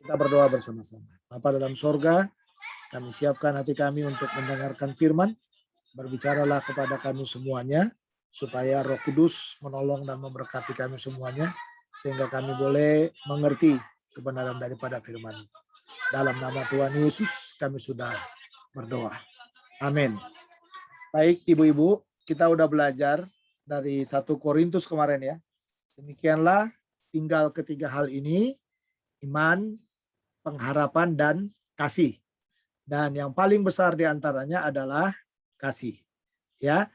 Kita berdoa bersama-sama. Bapa dalam sorga, kami siapkan hati kami untuk mendengarkan firman. Berbicaralah kepada kami semuanya, supaya Roh Kudus menolong dan memberkati kami semuanya, sehingga kami boleh mengerti kebenaran daripada firman. Dalam nama Tuhan Yesus, kami sudah berdoa. Amin. Baik, ibu-ibu, kita udah belajar dari 1 Korintus kemarin ya. Demikianlah tinggal ketiga hal ini, iman, pengharapan, dan kasih. Dan yang paling besar diantaranya adalah kasih. Ya,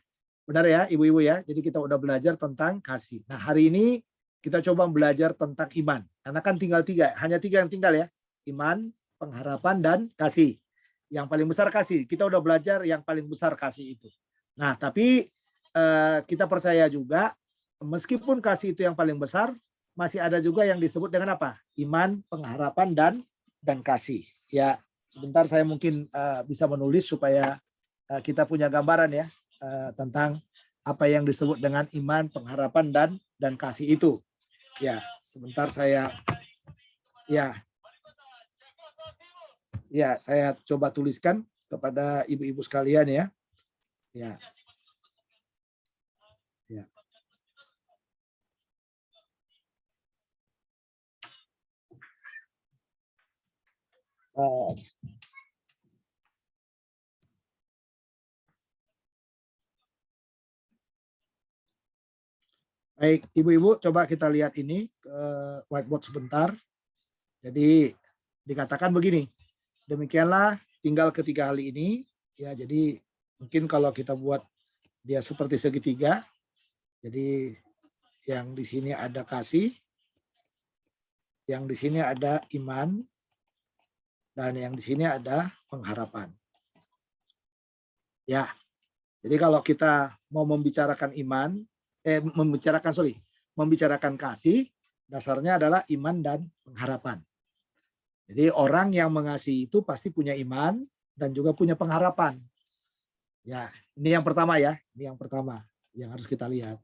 benar ya ibu-ibu ya. Jadi kita udah belajar tentang kasih. Nah hari ini kita coba belajar tentang iman. Karena kan tinggal tiga, hanya tiga yang tinggal ya. Iman, pengharapan, dan kasih. Yang paling besar kasih. Kita udah belajar yang paling besar kasih itu. Nah tapi kita percaya juga meskipun kasih itu yang paling besar, masih ada juga yang disebut dengan apa? Iman, pengharapan, dan kasih. Ya, sebentar saya mungkin bisa menulis supaya kita punya gambaran ya tentang apa yang disebut dengan iman, pengharapan, dan kasih itu. Ya, sebentar saya saya coba tuliskan kepada ibu-ibu sekalian ya. Ya. Ya. Baik, ibu-ibu coba kita lihat ini ke whiteboard sebentar. Jadi dikatakan begini, demikianlah tinggal ketiga hal ini. Ya, jadi mungkin kalau kita buat dia seperti segitiga, jadi yang di sini ada kasih, yang di sini ada iman, dan yang di sini ada pengharapan. Ya, jadi kalau kita mau membicarakan membicarakan kasih, dasarnya adalah iman dan pengharapan. Jadi orang yang mengasihi itu pasti punya iman dan juga punya pengharapan. Ya, ini yang pertama ya, ini yang pertama yang harus kita lihat.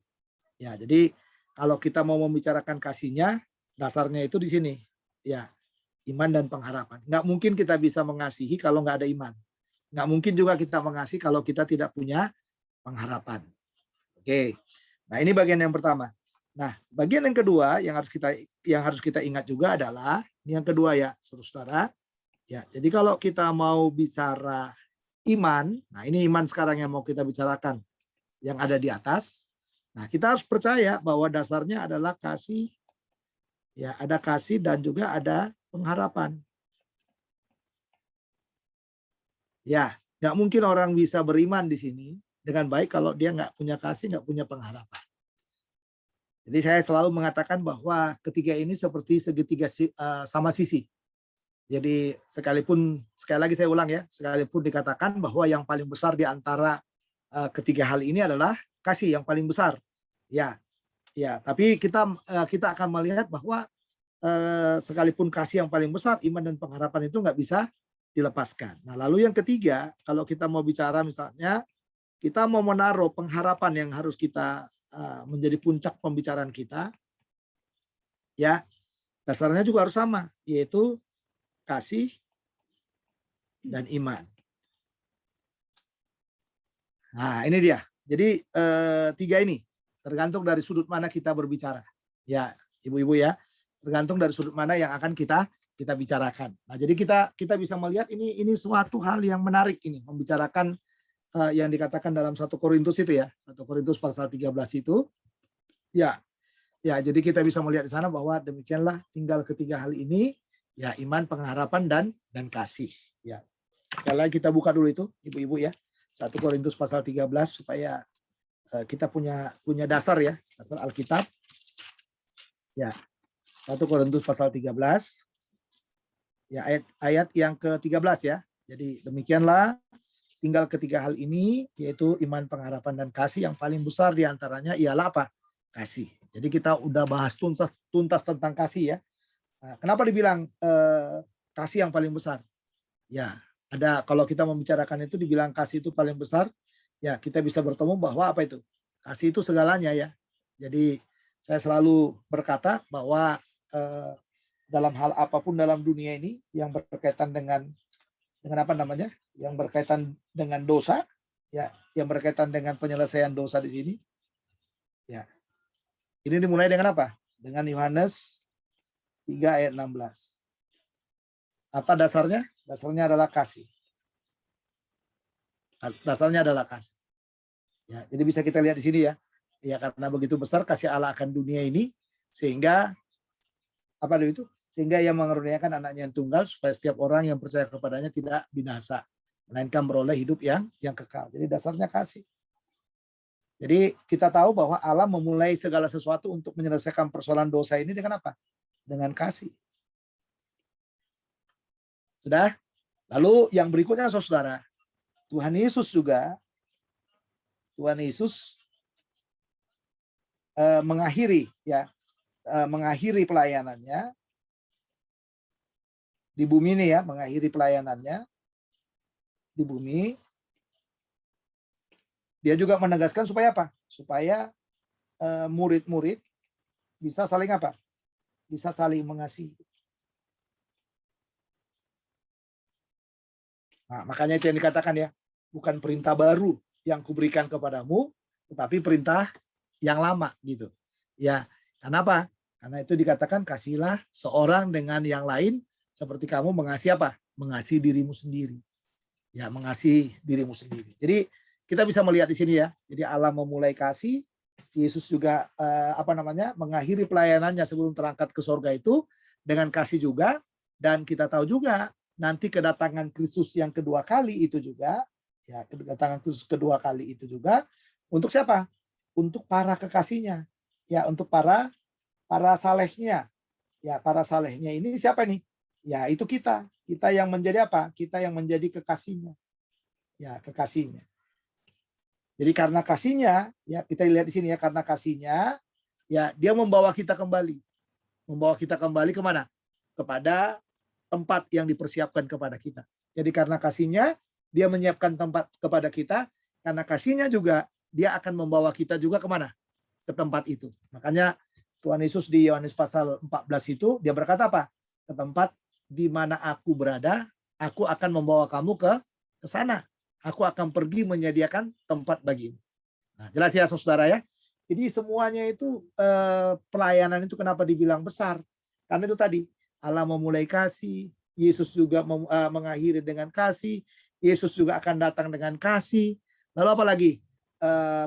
Ya, jadi kalau kita mau membicarakan kasihnya, dasarnya itu di sini. Ya, iman dan pengharapan. Nggak mungkin kita bisa mengasihi kalau nggak ada iman. Nggak mungkin juga kita mengasihi kalau kita tidak punya pengharapan. Oke, nah ini bagian yang pertama. Nah, bagian yang kedua yang harus kita ingat juga adalah ini yang kedua ya, saudara. Ya, jadi kalau kita mau bicara iman, nah ini iman sekarang yang mau kita bicarakan, yang ada di atas. Nah, kita harus percaya bahwa dasarnya adalah kasih. Ya, ada kasih dan juga ada pengharapan. Ya, nggak mungkin orang bisa beriman di sini dengan baik kalau dia nggak punya kasih, nggak punya pengharapan. Jadi saya selalu mengatakan bahwa ketiga ini seperti segitiga sama sisi. Jadi sekali lagi saya ulang ya, sekalipun dikatakan bahwa yang paling besar di antara ketiga hal ini adalah kasih yang paling besar. Ya, tapi kita akan melihat bahwa sekalipun kasih yang paling besar, iman dan pengharapan itu nggak bisa dilepaskan. Nah, lalu yang ketiga, kalau kita mau bicara misalnya, kita mau menaruh pengharapan yang harus kita menjadi puncak pembicaraan kita, ya dasarnya juga harus sama, yaitu kasih dan iman. Nah, ini dia. Jadi tiga ini tergantung dari sudut mana kita berbicara. Ya, ibu-ibu ya, tergantung dari sudut mana yang akan kita bicarakan. Nah, jadi kita bisa melihat ini suatu hal yang menarik ini, membicarakan yang dikatakan dalam 1 Korintus itu ya, 1 Korintus pasal 13 itu. Ya, jadi kita bisa melihat di sana bahwa demikianlah tinggal ketiga hal ini, ya iman, pengharapan, dan kasih. Ya, sekali lagi kita buka dulu itu, ibu-ibu ya, 1 Korintus pasal 13 supaya kita punya dasar ya, dasar Alkitab. Ya, 1 Korintus pasal 13, ya ayat yang ke-13 ya. Jadi demikianlah tinggal ketiga hal ini, yaitu iman, pengharapan, dan kasih. Yang paling besar diantaranya ialah apa? Kasih. Jadi kita udah bahas tuntas tentang kasih ya. Nah, kenapa dibilang kasih yang paling besar? Ya, ada kalau kita membicarakan itu dibilang kasih itu paling besar, ya kita bisa bertemu bahwa apa itu? Kasih itu segalanya ya. Jadi saya selalu berkata bahwa dalam hal apapun dalam dunia ini yang berkaitan dengan apa namanya, yang berkaitan dengan dosa, ya, yang berkaitan dengan penyelesaian dosa di sini, ya. Ini dimulai dengan apa? Dengan Yohanes 3 ayat 16. Apa dasarnya? Dasarnya adalah kasih. Dasarnya adalah kasih. Ya, jadi bisa kita lihat di sini ya. Ya, karena begitu besar kasih Allah akan dunia ini, sehingga apa itu? Sehingga ia mengaruniakan anaknya yang tunggal supaya setiap orang yang percaya kepadanya tidak binasa, melainkan beroleh hidup yang kekal. Jadi dasarnya kasih. Jadi kita tahu bahwa Allah memulai segala sesuatu untuk menyelesaikan persoalan dosa ini dengan apa? Dengan kasih. Sudah? Lalu yang berikutnya saudara, Tuhan Yesus juga, mengakhiri pelayanannya di bumi ini ya, mengakhiri pelayanannya di bumi. Dia juga menegaskan supaya apa? Supaya murid-murid bisa saling apa? Bisa saling mengasihi. Nah, makanya itu yang dikatakan ya, bukan perintah baru yang kuberikan kepadamu, tetapi perintah yang lama gitu. Ya, kenapa? Karena itu dikatakan kasihlah seorang dengan yang lain seperti kamu mengasihi apa? Mengasihi dirimu sendiri. Ya, mengasihi dirimu sendiri. Jadi kita bisa melihat di sini ya. Jadi Allah memulai kasih, Yesus juga mengakhiri pelayanannya sebelum terangkat ke surga itu dengan kasih juga, dan kita tahu juga nanti kedatangan Kristus yang kedua kali itu juga, ya, kedatangan Kristus kedua kali itu juga untuk siapa? Untuk para kekasihnya. Ya, untuk para salehnya. Ya, para salehnya ini siapa nih? Ya, itu kita. Kita yang menjadi apa? Kita yang menjadi kekasihnya. Ya, kekasihnya. Jadi karena kasihnya, ya kita lihat di sini ya, karena kasihnya, ya dia membawa kita kembali. Membawa kita kembali kemana? Kepada tempat yang dipersiapkan kepada kita. Jadi karena kasihnya, dia menyiapkan tempat kepada kita. Karena kasihnya juga, dia akan membawa kita juga kemana? Ke tempat itu. Makanya Tuhan Yesus di Yohanes pasal 14 itu, dia berkata apa? Ke tempat di mana aku berada, aku akan membawa kamu ke sana. Aku akan pergi menyediakan tempat bagimu. Nah, jelas ya saudara ya. Jadi semuanya itu pelayanan itu kenapa dibilang besar? Karena itu tadi Allah memulai kasih, Yesus juga mengakhiri dengan kasih, Yesus juga akan datang dengan kasih. Lalu apa lagi?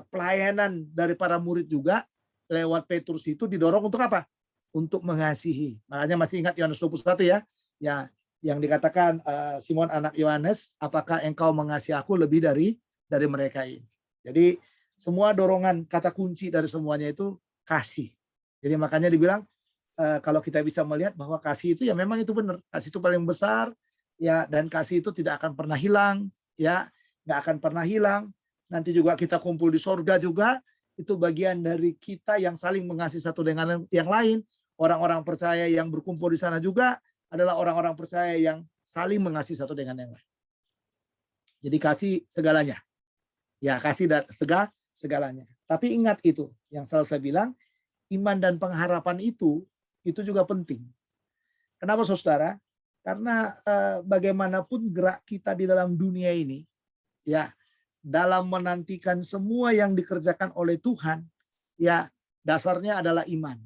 Pelayanan dari para murid juga lewat Petrus itu didorong untuk apa? Untuk mengasihi. Makanya masih ingat Yohanes 21 ya. Ya, yang dikatakan Simon anak Yohanes, apakah engkau mengasihi aku lebih dari mereka ini? Jadi semua dorongan kata kunci dari semuanya itu kasih. Jadi makanya dibilang kalau kita bisa melihat bahwa kasih itu ya memang itu benar. Kasih itu paling besar ya, dan kasih itu tidak akan pernah hilang ya, nggak akan pernah hilang. Nanti juga kita kumpul di sorga juga, itu bagian dari kita yang saling mengasihi satu dengan yang lain. Orang-orang percaya yang berkumpul di sana juga adalah orang-orang percaya yang saling mengasihi satu dengan yang lain. Jadi kasih segalanya. Ya, kasih dan segalanya. Tapi ingat itu, yang selalu saya bilang, iman dan pengharapan itu juga penting. Kenapa saudara? Karena bagaimanapun gerak kita di dalam dunia ini, ya, dalam menantikan semua yang dikerjakan oleh Tuhan, ya, dasarnya adalah iman.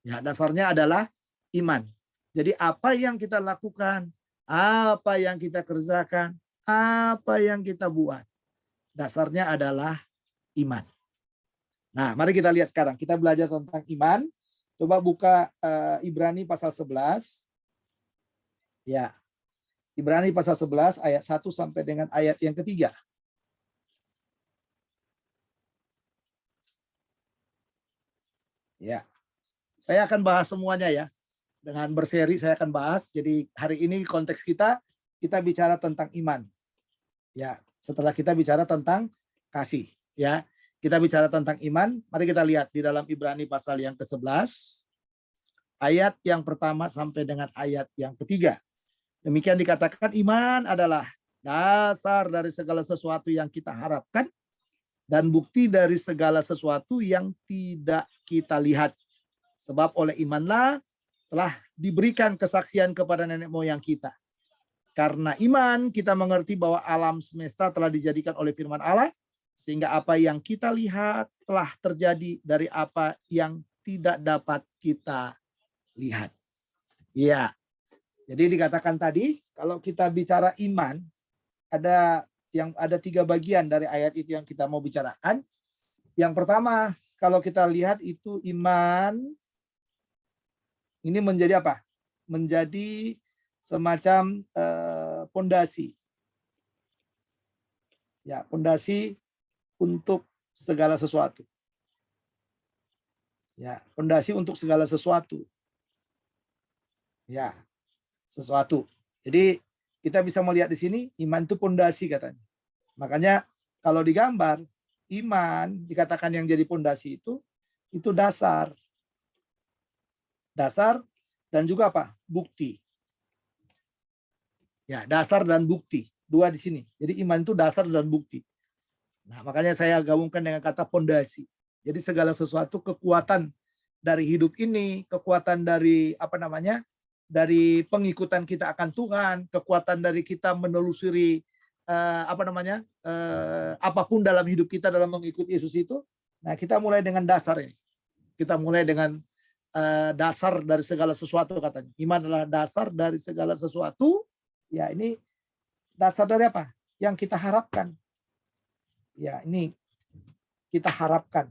Ya, dasarnya adalah iman. Jadi apa yang kita lakukan, apa yang kita kerjakan, apa yang kita buat, dasarnya adalah iman. Nah, mari kita lihat sekarang. Kita belajar tentang iman. Coba buka Ibrani pasal 11. Ya. Ibrani pasal 11 ayat 1 sampai dengan ayat yang ketiga. Ya. Saya akan bahas semuanya ya. Dengan berseri saya akan bahas. Jadi hari ini konteks kita bicara tentang iman. Ya, setelah kita bicara tentang kasih, ya. Kita bicara tentang iman, mari kita lihat di dalam Ibrani pasal yang ke-11 ayat yang pertama sampai dengan ayat yang ketiga. Demikian dikatakan iman adalah dasar dari segala sesuatu yang kita harapkan dan bukti dari segala sesuatu yang tidak kita lihat. Sebab oleh imanlah telah diberikan kesaksian kepada nenek moyang kita. Karena iman kita mengerti bahwa alam semesta telah dijadikan oleh firman Allah, sehingga apa yang kita lihat telah terjadi dari apa yang tidak dapat kita lihat. Iya. Jadi dikatakan tadi, kalau kita bicara iman, ada 3 bagian dari ayat itu yang kita mau bicarakan. Yang pertama, kalau kita lihat itu iman ini menjadi apa? Menjadi semacam pondasi. Ya, pondasi untuk segala sesuatu. Ya, pondasi untuk segala sesuatu. Ya, sesuatu. Jadi kita bisa melihat di sini iman itu pondasi katanya. Makanya kalau digambar iman dikatakan yang jadi pondasi itu dasar. Dasar dan juga apa? Bukti. Ya, dasar dan bukti. 2 di sini. Jadi iman itu dasar dan bukti. Nah, makanya saya gabungkan dengan kata pondasi. Jadi segala sesuatu kekuatan dari hidup ini, kekuatan dari dari pengikutan kita akan Tuhan, kekuatan dari kita menelusuri apapun dalam hidup kita dalam mengikuti Yesus itu. Nah, kita mulai dengan dasar ini. Kita mulai dengan dasar dari segala sesuatu katanya. Iman adalah dasar dari segala sesuatu. Ya, ini dasar dari apa? Yang kita harapkan. Ya, ini kita harapkan.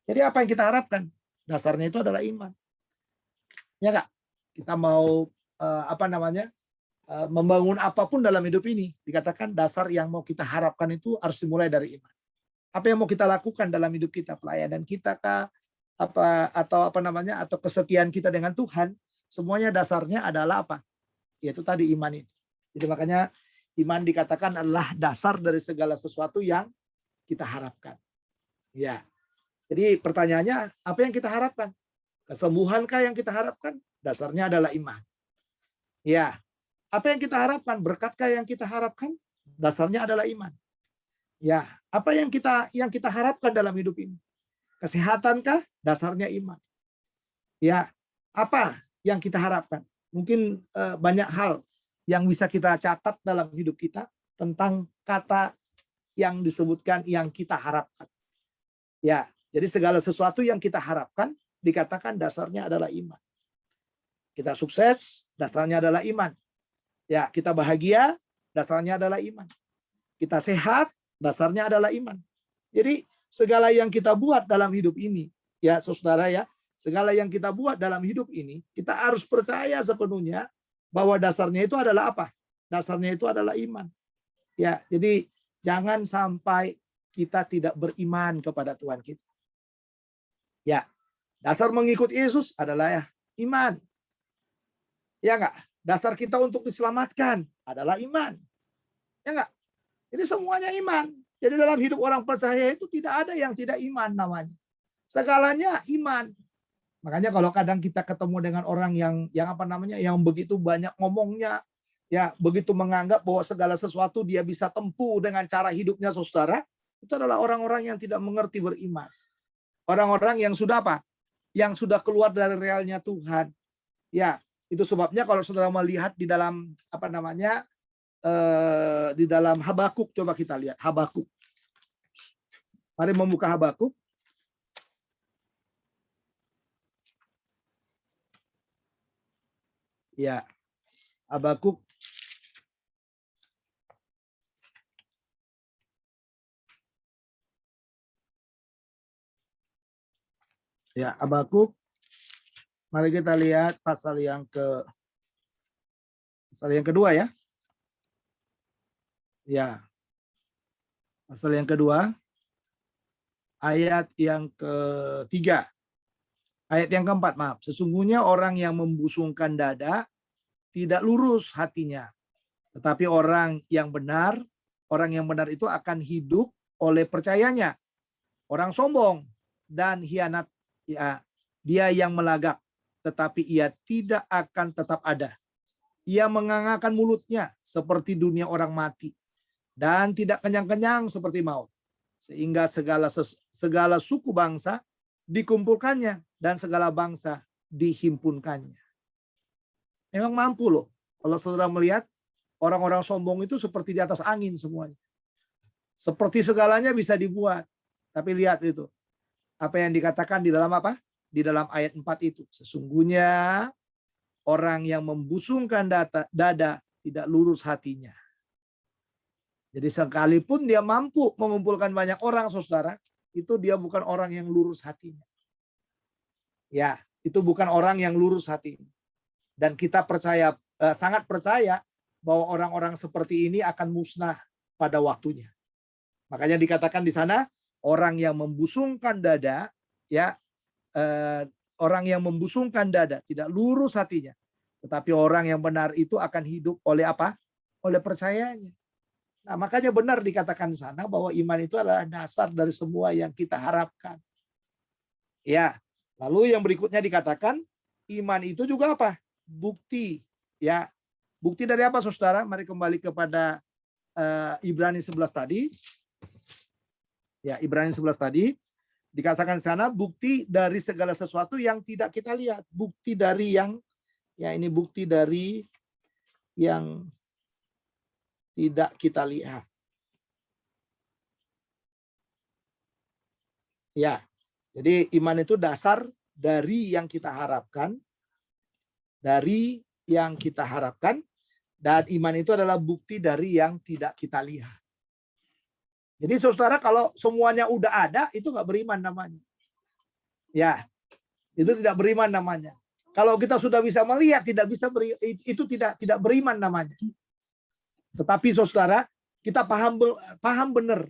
Jadi apa yang kita harapkan? Dasarnya itu adalah iman. Ya enggak? Kita mau membangun apapun dalam hidup ini, dikatakan dasar yang mau kita harapkan itu harus dimulai dari iman. Apa yang mau kita lakukan dalam hidup kita, pelayanan kita kah, atau kesetiaan kita dengan Tuhan, semuanya dasarnya adalah apa? Yaitu tadi iman itu. Jadi makanya iman dikatakan adalah dasar dari segala sesuatu yang kita harapkan. Ya. Jadi pertanyaannya, apa yang kita harapkan? Kesembuhankah yang kita harapkan? Dasarnya adalah iman. Ya. Apa yang kita harapkan? Berkatkah yang kita harapkan? Dasarnya adalah iman. Ya. Apa yang kita harapkan dalam hidup ini? Kesehatankah? Dasarnya iman. Ya. Apa yang kita harapkan? Mungkin banyak hal yang bisa kita catat dalam hidup kita tentang kata yang disebutkan yang kita harapkan. Ya, jadi segala sesuatu yang kita harapkan dikatakan dasarnya adalah iman. Kita sukses, dasarnya adalah iman. Ya, kita bahagia, dasarnya adalah iman. Kita sehat, dasarnya adalah iman. Jadi segala yang kita buat dalam hidup ini, ya saudara ya, segala yang kita buat dalam hidup ini, kita harus percaya sepenuhnya bahwa dasarnya itu adalah apa? Dasarnya itu adalah iman. Ya, jadi jangan sampai kita tidak beriman kepada Tuhan kita. Ya, dasar mengikut Yesus adalah ya, iman. Ya enggak? Dasar kita untuk diselamatkan adalah iman. Ya enggak? Jadi semuanya iman. Jadi dalam hidup orang percaya itu tidak ada yang tidak iman namanya. Segalanya iman. Makanya kalau kadang kita ketemu dengan orang yang begitu banyak ngomongnya, ya begitu menganggap bahwa segala sesuatu dia bisa tempuh dengan cara hidupnya, saudara, itu adalah orang-orang yang tidak mengerti beriman. Orang-orang yang sudah apa? Yang sudah keluar dari realnya Tuhan. Ya, itu sebabnya kalau saudara melihat di dalam di dalam Habakuk, coba kita lihat Habakuk. Mari membuka Habakuk. Ya, Habakuk. Ya, Habakuk. Mari kita lihat pasal yang kedua ya. Ya. Pasal yang kedua. Ayat yang ketiga. Ayat yang keempat, maaf. Sesungguhnya orang yang membusungkan dada tidak lurus hatinya. Tetapi orang yang benar itu akan hidup oleh percayanya. Orang sombong dan hianat, ya, dia yang melagak, tetapi ia tidak akan tetap ada. Ia mengangakan mulutnya seperti dunia orang mati, dan tidak kenyang-kenyang seperti maut. Sehingga segala suku bangsa dikumpulkannya, dan segala bangsa dihimpunkannya. Memang mampu loh. Kalau saudara melihat orang-orang sombong itu seperti di atas angin semuanya. Seperti segalanya bisa dibuat. Tapi lihat itu. Apa yang dikatakan di dalam apa? Di dalam ayat 4 itu. Sesungguhnya orang yang membusungkan dada tidak lurus hatinya. Jadi sekalipun dia mampu mengumpulkan banyak orang, saudara, itu dia bukan orang yang lurus hatinya. Ya, itu bukan orang yang lurus hatinya. Dan kita percaya, sangat percaya bahwa orang-orang seperti ini akan musnah pada waktunya. Makanya dikatakan di sana, orang yang membusungkan dada, ya, orang yang membusungkan dada tidak lurus hatinya. Tetapi orang yang benar itu akan hidup oleh apa? Oleh percayanya. Nah, makanya benar dikatakan di sana bahwa iman itu adalah dasar dari semua yang kita harapkan. Ya, lalu yang berikutnya dikatakan iman itu juga apa? Bukti. Ya, bukti dari apa, saudara? Mari kembali kepada Ibrani 11 tadi. Ya, Ibrani 11 tadi dikatakan di sana bukti dari segala sesuatu yang tidak kita lihat. Bukti dari yang, ya ini bukti dari yang tidak kita lihat. Ya, jadi iman itu dasar dari yang kita harapkan, dari yang kita harapkan, dan iman itu adalah bukti dari yang tidak kita lihat. Jadi saudara, kalau semuanya udah ada, itu nggak beriman namanya. Ya, itu tidak beriman namanya. Kalau kita sudah bisa melihat, itu tidak beriman namanya. Tetapi saudara, kita paham benar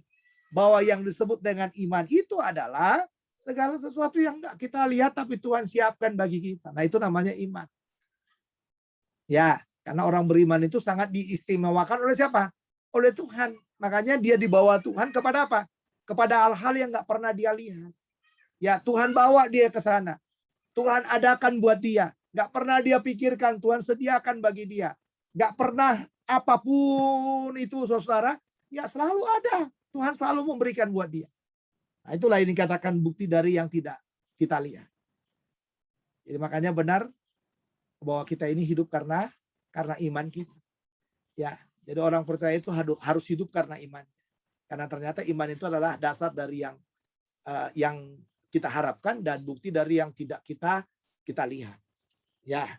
bahwa yang disebut dengan iman itu adalah segala sesuatu yang nggak kita lihat tapi Tuhan siapkan bagi kita. Nah, itu namanya iman. Ya, karena orang beriman itu sangat diistimewakan oleh siapa? Oleh Tuhan. Makanya dia dibawa Tuhan kepada apa? Kepada hal-hal yang nggak pernah dia lihat. Ya, Tuhan bawa dia ke sana. Tuhan adakan buat dia. Nggak pernah dia pikirkan, Tuhan sediakan bagi dia. Nggak pernah apapun itu, saudara, ya selalu ada. Tuhan selalu memberikan buat dia. Nah, itulah yang dikatakan bukti dari yang tidak kita lihat. Jadi makanya benar bahwa kita ini hidup karena iman kita. Ya, jadi orang percaya itu harus hidup karena imannya. Karena ternyata iman itu adalah dasar dari yang kita harapkan dan bukti dari yang tidak kita lihat. Ya,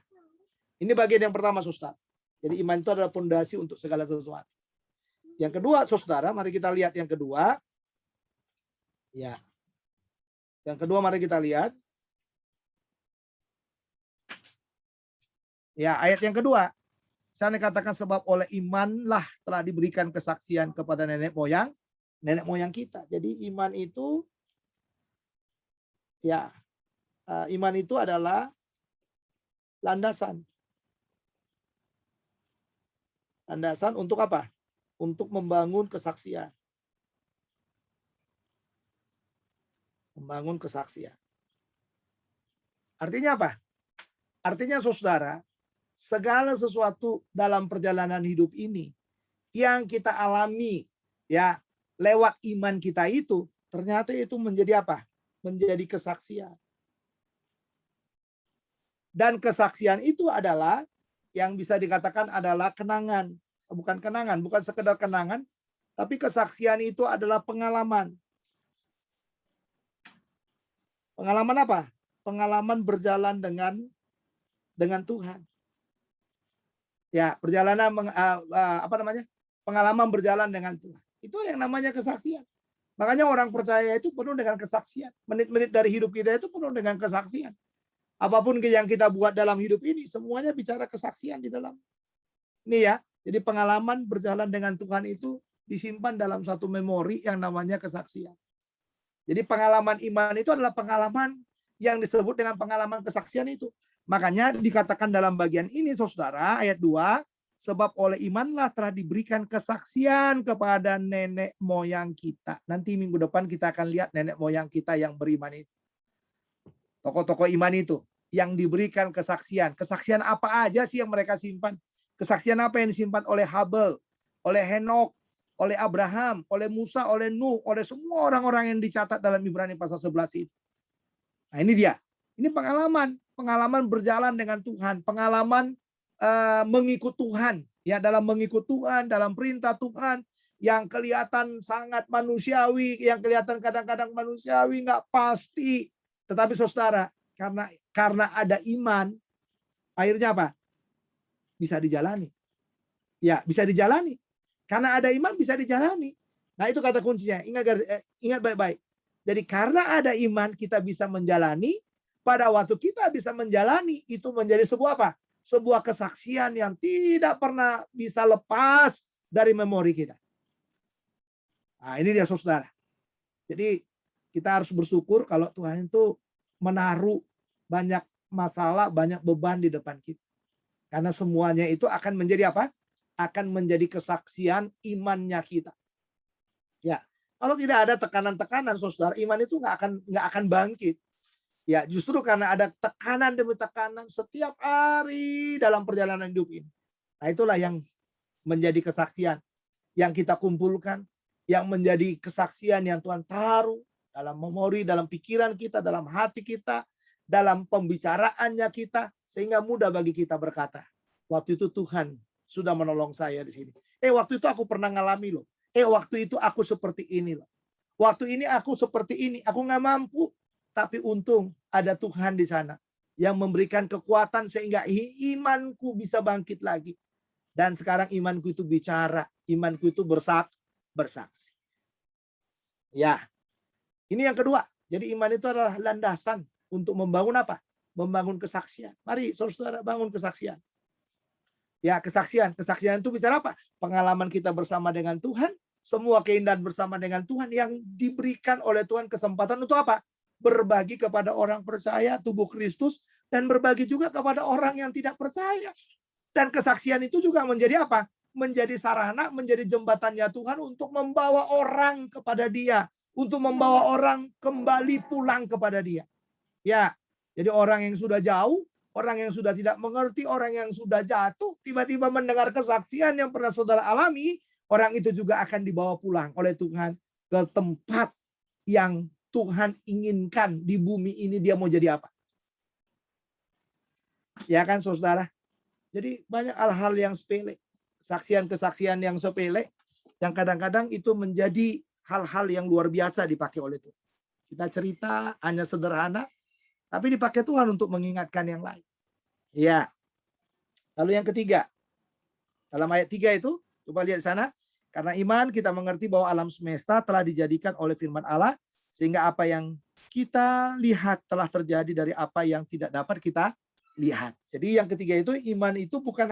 ini bagian yang pertama, saudara. Jadi iman itu adalah fondasi untuk segala sesuatu. Yang kedua, saudara, mari kita lihat yang kedua. Ya, yang kedua mari kita lihat. Ya, ayat yang kedua. Saya katakan sebab oleh imanlah telah diberikan kesaksian kepada nenek moyang kita. Jadi iman itu, ya, iman itu adalah landasan. Landasan untuk apa? Untuk membangun kesaksian. Membangun kesaksian. Artinya apa? Artinya saudara, segala sesuatu dalam perjalanan hidup ini yang kita alami ya lewat iman kita itu ternyata itu menjadi apa? Menjadi kesaksian. Dan kesaksian itu adalah yang bisa dikatakan adalah kenangan. Bukan kenangan, bukan sekedar kenangan, tapi kesaksian itu adalah pengalaman. Pengalaman apa? Pengalaman berjalan dengan Tuhan. Ya, perjalanan pengalaman berjalan dengan Tuhan. Itu yang namanya kesaksian. Makanya orang percaya itu penuh dengan kesaksian. Menit-menit dari hidup kita itu penuh dengan kesaksian. Apapun yang kita buat dalam hidup ini, semuanya bicara kesaksian di dalam. Ini ya, jadi pengalaman berjalan dengan Tuhan itu disimpan dalam satu memori yang namanya kesaksian. Jadi pengalaman iman itu adalah pengalaman yang disebut dengan pengalaman kesaksian itu. Makanya dikatakan dalam bagian ini, saudara, ayat 2, sebab oleh imanlah telah diberikan kesaksian kepada nenek moyang kita. Nanti minggu depan kita akan lihat nenek moyang kita yang beriman itu. Tokoh-tokoh iman itu yang diberikan kesaksian. Kesaksian apa aja sih yang mereka simpan? Kesaksian apa yang disimpan oleh Habel, oleh Henok, oleh Abraham, oleh Musa, oleh Nuh, oleh semua orang-orang yang dicatat dalam Ibrani pasal 11 itu. Nah ini dia. Ini pengalaman berjalan dengan Tuhan, pengalaman mengikut Tuhan, ya dalam mengikut Tuhan, dalam perintah Tuhan, yang kelihatan sangat manusiawi, yang kelihatan kadang-kadang manusiawi, nggak pasti. Tetapi saudara, karena ada iman, akhirnya apa? Bisa dijalani. Ya, bisa dijalani. Karena ada iman bisa dijalani. Nah itu kata kuncinya. Ingat baik-baik. Jadi karena ada iman kita bisa menjalani. Pada waktu kita bisa menjalani, itu menjadi sebuah apa? Sebuah kesaksian yang tidak pernah bisa lepas dari memori kita. Nah ini dia saudara. Jadi kita harus bersyukur kalau Tuhan itu menaruh banyak masalah, banyak beban di depan kita. Karena semuanya itu akan menjadi apa? Akan menjadi kesaksian imannya kita. Ya, kalau tidak ada tekanan-tekanan, saudara, iman itu nggak akan bangkit. Ya, justru karena ada tekanan demi tekanan setiap hari dalam perjalanan hidup ini. Nah, itulah yang menjadi kesaksian yang kita kumpulkan, yang menjadi kesaksian yang Tuhan taruh dalam memori, dalam pikiran kita, dalam hati kita, dalam pembicaraannya kita, sehingga mudah bagi kita berkata, waktu itu Tuhan sudah menolong saya di sini. Waktu itu aku pernah ngalami loh. Waktu itu aku seperti ini loh. Waktu ini aku seperti ini. Aku nggak mampu. Tapi untung ada Tuhan di sana yang memberikan kekuatan sehingga imanku bisa bangkit lagi. Dan sekarang imanku itu bicara. Imanku itu bersaksi. Ya, ini yang kedua. Jadi iman itu adalah landasan untuk membangun apa? Membangun kesaksian. Mari saudara bangun kesaksian. Ya, kesaksian. Kesaksian itu bicara apa? Pengalaman kita bersama dengan Tuhan, semua keindahan bersama dengan Tuhan yang diberikan oleh Tuhan kesempatan untuk apa? Berbagi kepada orang percaya, tubuh Kristus, dan berbagi juga kepada orang yang tidak percaya. Dan kesaksian itu juga menjadi apa? Menjadi sarana, menjadi jembatannya Tuhan untuk membawa orang kepada Dia, untuk membawa orang kembali pulang kepada Dia. Ya, jadi orang yang sudah jauh, orang yang sudah tidak mengerti, orang yang sudah jatuh, tiba-tiba mendengar kesaksian yang pernah saudara alami, orang itu juga akan dibawa pulang oleh Tuhan ke tempat yang Tuhan inginkan di bumi ini. Dia mau jadi apa? Ya kan saudara? Jadi banyak hal-hal yang sepele. Kesaksian-kesaksian yang sepele, yang kadang-kadang itu menjadi hal-hal yang luar biasa dipakai oleh Tuhan. Kita cerita hanya sederhana, tapi dipakai Tuhan untuk mengingatkan yang lain. Ya. Lalu yang ketiga, dalam ayat 3 itu, coba lihat di sana. Karena iman kita mengerti bahwa alam semesta telah dijadikan oleh firman Allah, sehingga apa yang kita lihat telah terjadi dari apa yang tidak dapat kita lihat. Jadi yang ketiga itu, iman itu bukan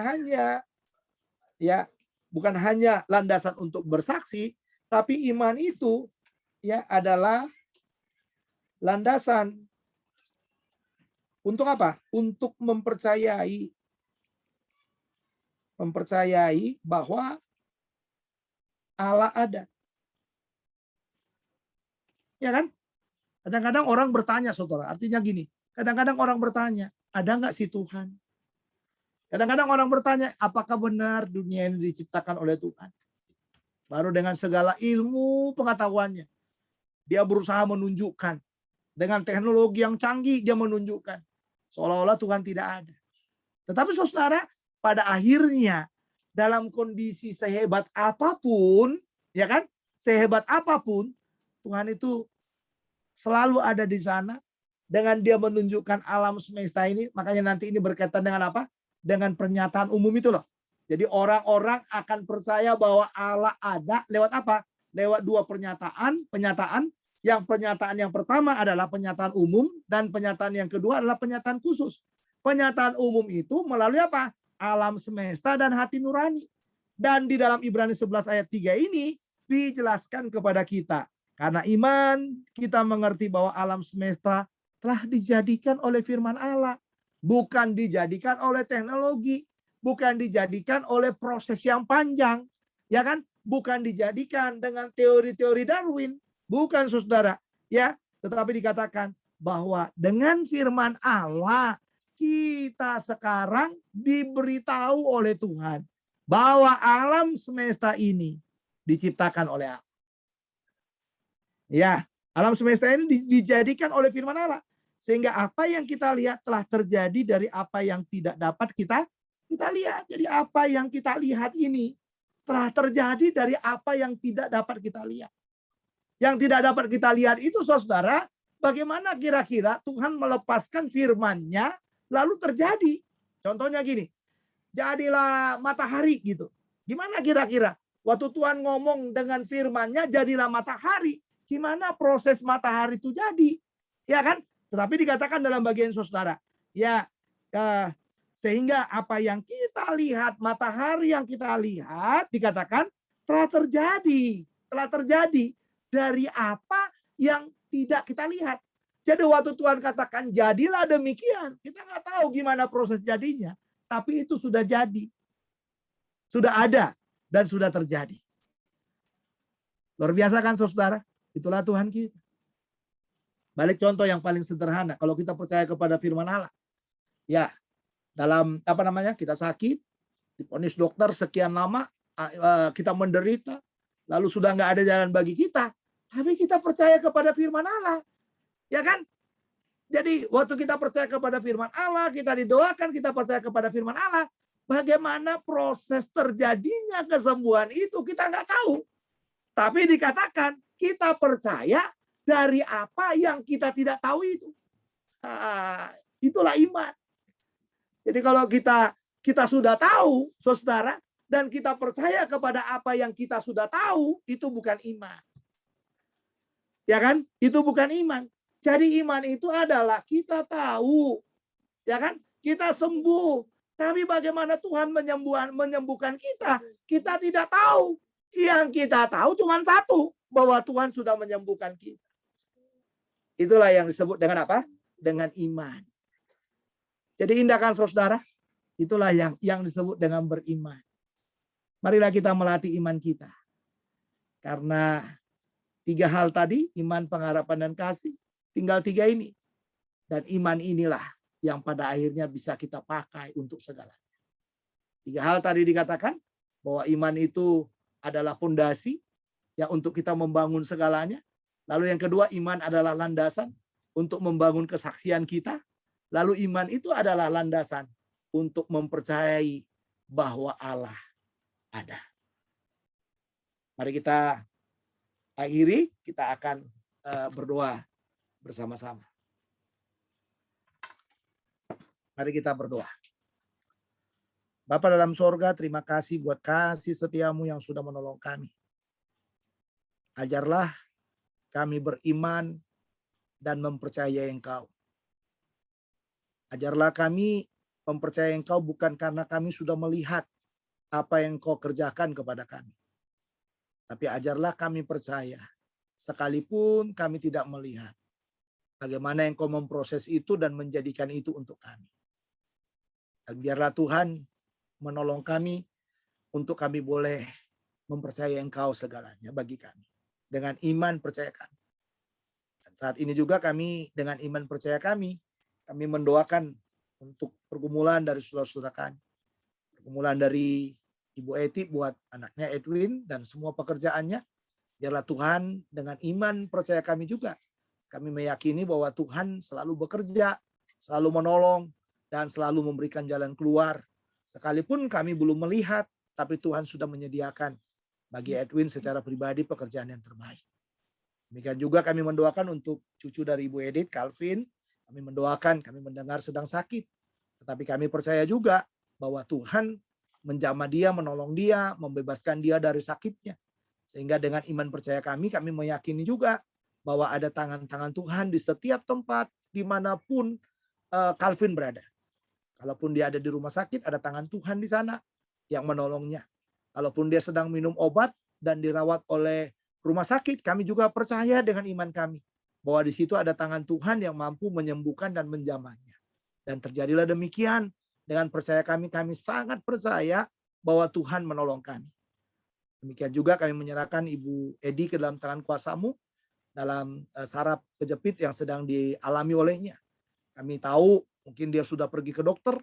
hanya landasan untuk bersaksi, tapi iman itu ya adalah landasan untuk apa? Untuk mempercayai bahwa Allah ada. Ya kan? Kadang-kadang orang bertanya, saudara. Artinya gini, kadang-kadang orang bertanya, ada nggak sih Tuhan? Kadang-kadang orang bertanya, apakah benar dunia ini diciptakan oleh Tuhan? Baru dengan segala ilmu pengetahuannya, dia berusaha menunjukkan. Dengan teknologi yang canggih, dia menunjukkan. Seolah-olah Tuhan tidak ada. Tetapi saudara, pada akhirnya dalam kondisi sehebat apapun, ya kan? Sehebat apapun, Tuhan itu selalu ada di sana dengan dia menunjukkan alam semesta ini. Makanya nanti ini berkaitan dengan apa? Dengan pernyataan umum itu loh. Jadi orang-orang akan percaya bahwa Allah ada lewat apa? Lewat dua penyataan. Yang pernyataan yang pertama adalah pernyataan umum dan pernyataan yang kedua adalah pernyataan khusus. Pernyataan umum itu melalui apa? Alam semesta dan hati nurani. Dan di dalam Ibrani 11 ayat 3 ini dijelaskan kepada kita. Karena iman kita mengerti bahwa alam semesta telah dijadikan oleh firman Allah. Bukan dijadikan oleh teknologi. Bukan dijadikan oleh proses yang panjang. Ya kan? Bukan dijadikan dengan teori-teori Darwin. Bukan saudara. Ya, tetapi dikatakan bahwa dengan firman Allah kita sekarang diberitahu oleh Tuhan bahwa alam semesta ini diciptakan oleh Allah. Ya, alam semesta ini dijadikan oleh firman Allah. Sehingga apa yang kita lihat telah terjadi dari apa yang tidak dapat kita lihat. Jadi apa yang kita lihat ini telah terjadi dari apa yang tidak dapat kita lihat. Yang tidak dapat kita lihat itu, saudara, bagaimana kira-kira Tuhan melepaskan firman-Nya lalu terjadi. Contohnya gini, jadilah matahari gitu. Gimana kira-kira? Waktu Tuhan ngomong dengan firman-Nya, jadilah matahari. Gimana proses matahari itu jadi? Ya kan? Tetapi dikatakan dalam bagian saudara, ya sehingga apa yang kita lihat, matahari yang kita lihat, dikatakan telah terjadi dari apa yang tidak kita lihat. Jadi waktu Tuhan katakan jadilah demikian, kita nggak tahu gimana proses jadinya, tapi itu sudah jadi, sudah ada dan sudah terjadi. Luar biasa kan saudara? Itulah Tuhan kita. Balik contoh yang paling sederhana, kalau kita percaya kepada firman Allah, ya dalam kita sakit, divonis dokter sekian lama, kita menderita, lalu sudah nggak ada jalan bagi kita, tapi kita percaya kepada firman Allah, ya kan? Jadi waktu kita percaya kepada firman Allah, kita didoakan, kita percaya kepada firman Allah, bagaimana proses terjadinya kesembuhan itu kita nggak tahu, tapi dikatakan kita percaya dari apa yang kita tidak tahu itu. Itulah iman. Jadi kalau kita sudah tahu, saudara, dan kita percaya kepada apa yang kita sudah tahu, itu bukan iman. Ya kan? Itu bukan iman. Jadi iman itu adalah kita tahu, ya kan? Kita sembuh. Tapi bagaimana Tuhan menyembuhkan kita? Kita tidak tahu. Yang kita tahu cuma satu, bahwa Tuhan sudah menyembuhkan kita. Itulah yang disebut dengan apa? Dengan iman. Jadi indah kan saudara? Itulah yang disebut dengan beriman. Marilah kita melatih iman kita. Karena 3 hal tadi, iman, pengharapan, dan kasih, tinggal 3 ini. Dan iman inilah yang pada akhirnya bisa kita pakai untuk segalanya. 3 hal tadi dikatakan bahwa iman itu adalah fondasi ya untuk kita membangun segalanya. Lalu yang kedua, iman adalah landasan untuk membangun kesaksian kita. Lalu iman itu adalah landasan untuk mempercayai bahwa Allah ada. Mari kita akhiri, kita akan berdoa bersama-sama. Mari kita berdoa. Bapa dalam sorga, terima kasih buat kasih setiamu yang sudah menolong kami. Ajarlah kami beriman dan mempercayai Engkau. Ajarlah kami mempercayai Engkau bukan karena kami sudah melihat apa yang Engkau kerjakan kepada kami. Tapi ajarlah kami percaya, sekalipun kami tidak melihat, bagaimana Engkau memproses itu dan menjadikan itu untuk kami. Dan biarlah Tuhan menolong kami untuk kami boleh mempercayai Engkau segalanya bagi kami. Dengan iman percaya kami. Dan saat ini juga kami dengan iman percaya kami mendoakan untuk pergumulan dari saudara-saudara kami. Pergumulan dari Ibu Eti buat anaknya Edwin dan semua pekerjaannya. Biarlah Tuhan dengan iman percaya kami juga. Kami meyakini bahwa Tuhan selalu bekerja, selalu menolong, dan selalu memberikan jalan keluar. Sekalipun kami belum melihat, tapi Tuhan sudah menyediakan bagi Edwin secara pribadi pekerjaan yang terbaik. Demikian juga kami mendoakan untuk cucu dari Ibu Edith, Calvin. Kami mendoakan, kami mendengar sedang sakit. Tetapi kami percaya juga bahwa Tuhan menjamah dia, menolong dia, membebaskan dia dari sakitnya. Sehingga dengan iman percaya kami meyakini juga bahwa ada tangan-tangan Tuhan di setiap tempat, dimanapun Calvin berada. Kalaupun dia ada di rumah sakit, ada tangan Tuhan di sana yang menolongnya. Kalaupun dia sedang minum obat dan dirawat oleh rumah sakit, kami juga percaya dengan iman kami bahwa di situ ada tangan Tuhan yang mampu menyembuhkan dan menjamahnya. Dan terjadilah demikian. Dengan percaya kami sangat percaya bahwa Tuhan menolong kami. Demikian juga kami menyerahkan Ibu Edi ke dalam tangan kuasa-Mu dalam saraf kejepit yang sedang dialami olehnya. Kami tahu mungkin dia sudah pergi ke dokter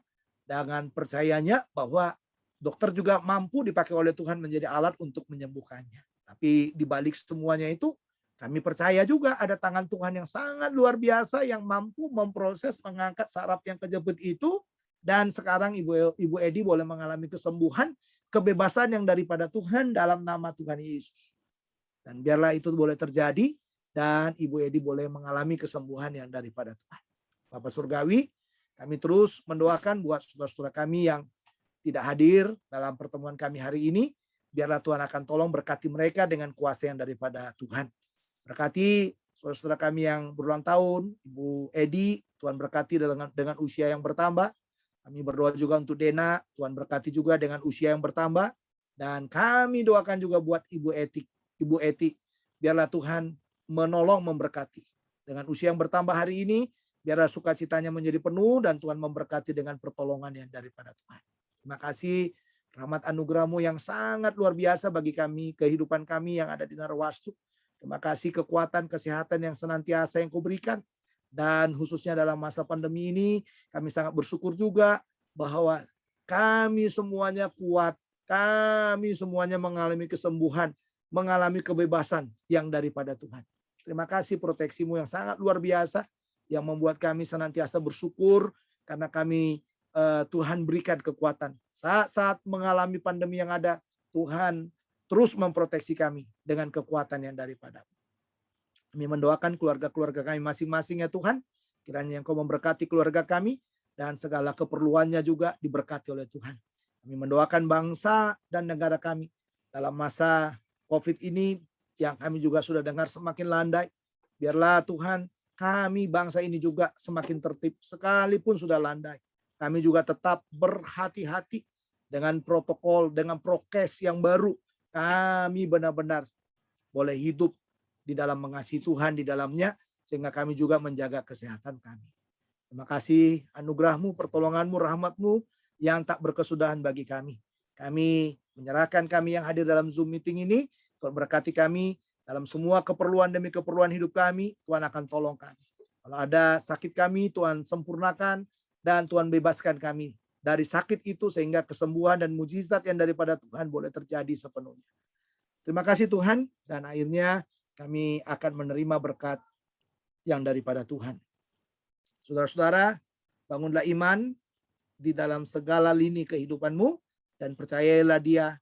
dengan percayanya bahwa dokter juga mampu dipakai oleh Tuhan menjadi alat untuk menyembuhkannya. Tapi di balik semuanya itu, Kami percaya juga ada tangan Tuhan yang sangat luar biasa yang mampu memproses, mengangkat saraf yang kejepit itu. Dan sekarang Ibu Edi boleh mengalami kesembuhan, kebebasan yang daripada Tuhan dalam nama Tuhan Yesus. Dan biarlah itu boleh terjadi dan Ibu Edi boleh mengalami kesembuhan yang daripada Tuhan. Bapak Surgawi, kami terus mendoakan buat saudara-saudara kami yang tidak hadir dalam pertemuan kami hari ini. Biarlah Tuhan akan tolong berkati mereka dengan kuasa yang daripada Tuhan. Berkati saudara-saudara kami yang berulang tahun, Ibu Edi, Tuhan berkati dengan usia yang bertambah. Kami berdoa juga untuk Dena, Tuhan berkati juga dengan usia yang bertambah. Dan kami doakan juga buat Ibu Eti, biarlah Tuhan menolong memberkati. Dengan usia yang bertambah hari ini, biarlah sukacitanya menjadi penuh dan Tuhan memberkati dengan pertolongan yang daripada Tuhan. Terima kasih rahmat anugerah-Mu yang sangat luar biasa bagi kami, kehidupan kami yang ada di Narwastu. Terima kasih kekuatan, kesehatan yang senantiasa yang Kau berikan. Dan khususnya dalam masa pandemi ini, kami sangat bersyukur juga bahwa kami semuanya kuat, kami semuanya mengalami kesembuhan, mengalami kebebasan yang daripada Tuhan. Terima kasih proteksi-Mu yang sangat luar biasa, yang membuat kami senantiasa bersyukur, karena kami Tuhan berikan kekuatan. Saat-saat mengalami pandemi yang ada, Tuhan terus memproteksi kami dengan kekuatan yang daripada-Mu. Kami mendoakan keluarga-keluarga kami masing-masing ya Tuhan. Kiranya Engkau memberkati keluarga kami dan segala keperluannya juga diberkati oleh Tuhan. Kami mendoakan bangsa dan negara kami dalam masa COVID ini yang kami juga sudah dengar semakin landai. Biarlah Tuhan kami bangsa ini juga semakin tertib sekalipun sudah landai. Kami juga tetap berhati-hati dengan protokol, dengan prokes yang baru. Kami benar-benar boleh hidup di dalam mengasihi Tuhan di dalamnya, sehingga kami juga menjaga kesehatan kami. Terima kasih anugerah-Mu, pertolongan-Mu, rahmat-Mu yang tak berkesudahan bagi kami. Kami menyerahkan kami yang hadir dalam Zoom meeting ini, Tuhan berkati kami dalam semua keperluan demi keperluan hidup kami, Tuhan akan tolong kami. Kalau ada sakit kami, Tuhan sempurnakan, dan Tuhan bebaskan kami dari sakit itu, sehingga kesembuhan dan mujizat yang daripada Tuhan boleh terjadi sepenuhnya. Terima kasih Tuhan, dan akhirnya kami akan menerima berkat yang daripada Tuhan. Saudara-saudara, bangunlah iman di dalam segala lini kehidupanmu dan percayailah Dia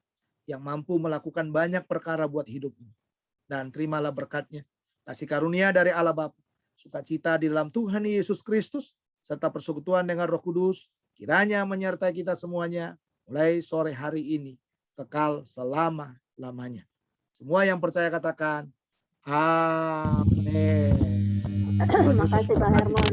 yang mampu melakukan banyak perkara buat hidupmu. Dan terimalah berkatnya, kasih karunia dari Allah Bapa, sukacita di dalam Tuhan Yesus Kristus, serta persekutuan dengan Roh Kudus, kiranya menyertai kita semuanya mulai sore hari ini, kekal selama-lamanya. Semua yang percaya katakan, amin. Terima kasih Pak Hermon.